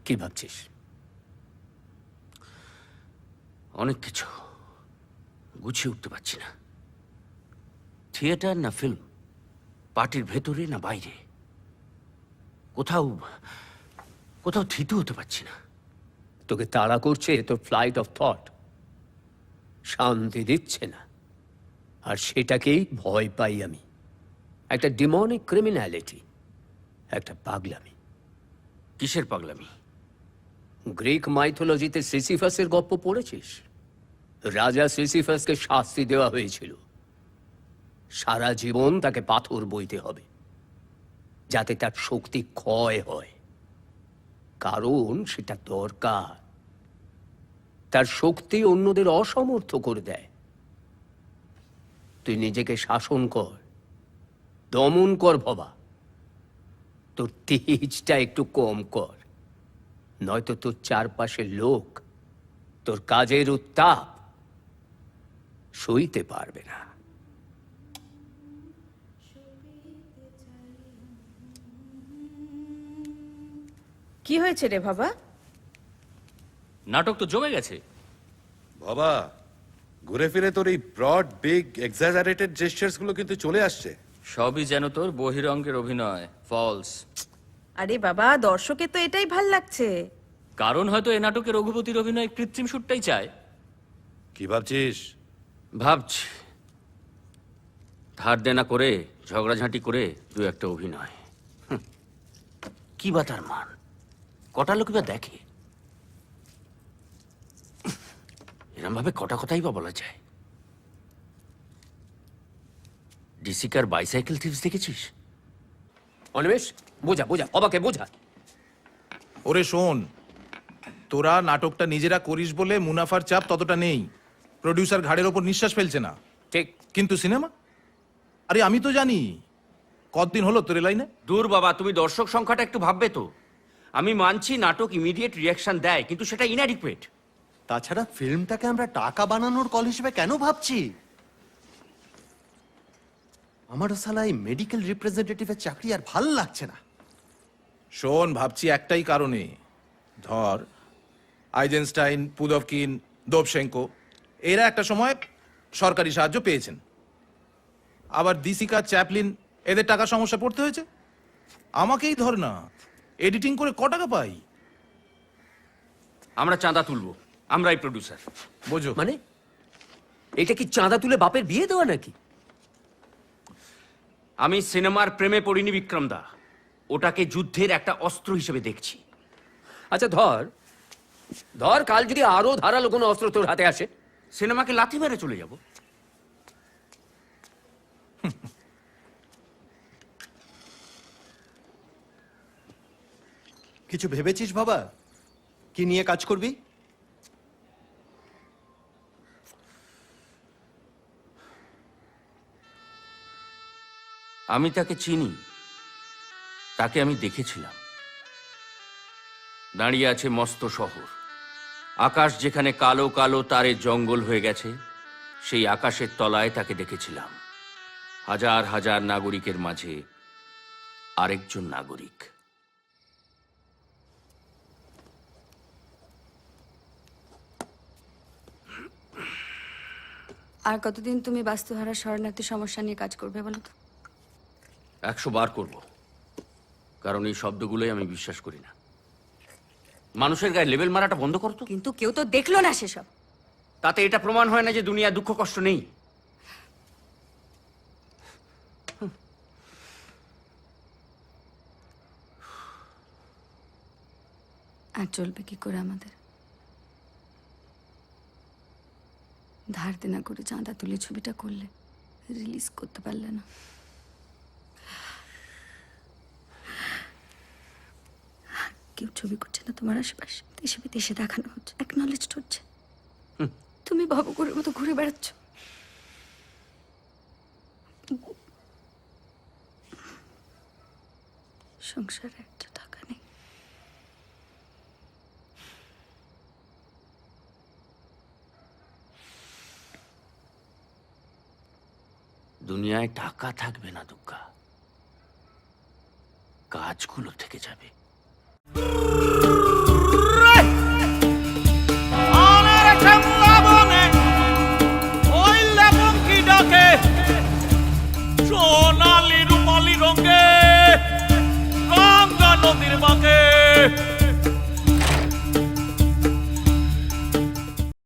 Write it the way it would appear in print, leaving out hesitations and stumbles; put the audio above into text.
কি ভাবছিস? অনেক কিছু গুছিয়ে উঠতে পারছি না। থিয়েটার না ফিল্ম, পার্টির ভেতরে না বাইরে, কোথাও কোথাও থিতু হতে পারছি না। তোকে তাড়া করছে তোর ফ্লাইট অফ থট, শান্তি দিচ্ছে না। আর সেটাকেই ভয় পাই আমি। একটা ডিমনিক ক্রিমিনালিটি, একটা পাগলামি। কিসের পাগলামি? গ্রিক মাইথোলজিতে সিসিফাসের গল্প পড়েছিস? রাজা সিসিফাসকে শাস্তি দেওয়া হয়েছিল, সারা জীবন তাকে পাথর বইতে হবে যাতে তার শক্তি ক্ষয় হয়, কারণ সেটা দরকার। তার শক্তি অন্যদের অসমর্থ করে দেয়। তুই নিজেকে শাসন কর, দমন কর ভবা, তোর তেজটা একটু কম কর, নয়তো তোর চারপাশের লোক তোর কাজের উত্তাপ সইতে পারবে না। কি হয়েছে রে বাবা? নাটক তো জমে গেছে বাবা। ঘুরে ফিরে তোর এই ব্রড বিগ এক্সাজারেটেড জেস্টার্স গুলো কিন্তু চলে আসছে। সবই যেন তোর বহিরঙ্গের অভিনয়, ফলস। আরে বাবা, দর্শকের তো এটাই ভাল লাগছে। কারণ হয়তো এ নাটকে রঘুপতির অভিনয় কৃত্রিম সুরটাই চায়। কি ভাবছিস? ভাবছি ধার দেনা করে, ঝগড়াঝাঁটি করে দু একটা অভিনয়। কি বা তার মান? কটা লোক বা দেখে? এরম ভাবে কটা কথাই বা বলা যায়। ডিসিকার বাইসাইকেল থিপস দেখেছিস? অনিমেষ, বোঝা বোঝা, অবাকে বোঝা। ওরে শোন, তোরা নাটকটা নিজেরা করিস বলে মুনাফার চাপ ততটা নেই, প্রডিউসার ঘাড়ের ওপর নিঃশ্বাস ফেলছে না। ঠিক। কিন্তু সিনেমা, আরে আমি তো জানি। কতদিন হলো তোর লাইনে? দূর বাবা, তুমি দর্শক সংখ্যাটা একটু ভাববে তো। আমি মানছি নাটক ইমিডিয়েট রিয়াকশন দেয়, কিন্তু সেটা ইনঅ্যাডিকুয়েট। তাছাড়া ফিল্মটাকে আমরা টাকা বানানোর কল হিসেবে কেন ভাবছি? আমারও সালা এই মেডিকেল রিপ্রেজেন্টেটিভের চাকরি আর ভাল লাগছে না। শোন, ভাবছি একটাই কারণে। ধর, আইজেনস্টাইন, পুদভকিন, দোবশেঙ্কো এরা একটা সময় সরকারি সাহায্য পেয়েছেন। আবার দিসিকা, চ্যাপলিন এদের টাকা সমস্যা পড়তে হয়েছে। আমাকেই ধর না, এডিটিং করে ক টাকা পাই? আমরা চাঁদা তুলবো, আমরাই প্রডিউসার। বোঝো মানে এটা কি চাঁদা তুলে বাপের বিয়ে দেওয়া নাকি? আমি সিনেমার প্রেমে পড়িনি বিক্রম দা, ওটাকে যুদ্ধের একটা অস্ত্র হিসেবে দেখছি। আচ্ছা ধর ধর কাল যদি আরো ধারালো কোনো অস্ত্র তোর হাতে আসে? সিনেমাকে লাথি মেরে চলে যাব। কিছু ভেবেছিস বাবা? কি নিয়ে কাজ করবি? আমি তাকে চিনি, তাকে আমি দেখেছিলাম। দাঁড়িয়ে আছে মস্ত শহর, আকাশ যেখানে কালো কালো তারে জঙ্গল হয়ে গেছে, সেই আকাশের তলায় তাকে দেখেছিলাম। হাজার হাজার নাগরিকের মাঝে আরেকজন নাগরিক। আর কতদিন তুমি বাস্তুহারা শরণার্থী সমস্যা নিয়ে কাজ করবে বলো তো? 100 বার করব, কারণ এই শব্দগুলোই আমি বিশ্বাস করি না। মানুষের গায়ে লেবেল মারাটা বন্ধ করতো। কিন্তু কেউ তো দেখলো না সেসব। তাতে এটা প্রমাণ হয় না যে দুনিয়া দুঃখ কষ্ট নেই। আর চলবে কি করে আমাদের? ধার দেনা করে চাঁদা তুলে ছবিটা করলে, রিলিজ করতে পারলে না। কেউ ছবি করছে না তোমার আশেপাশে, দেশে বিদেশে দেখানো হচ্ছে, অ্যাকনলেজড হচ্ছে। তুমি ভবঘুরের মতো ঘুরে বেড়াচ্ছ। সংসারে একটা টাকা নেই। দুনিয়ায় টাকা থাকবে না দুর্গা, কাজগুলো থেকে যাবে। সোনালি রূপালি রঙে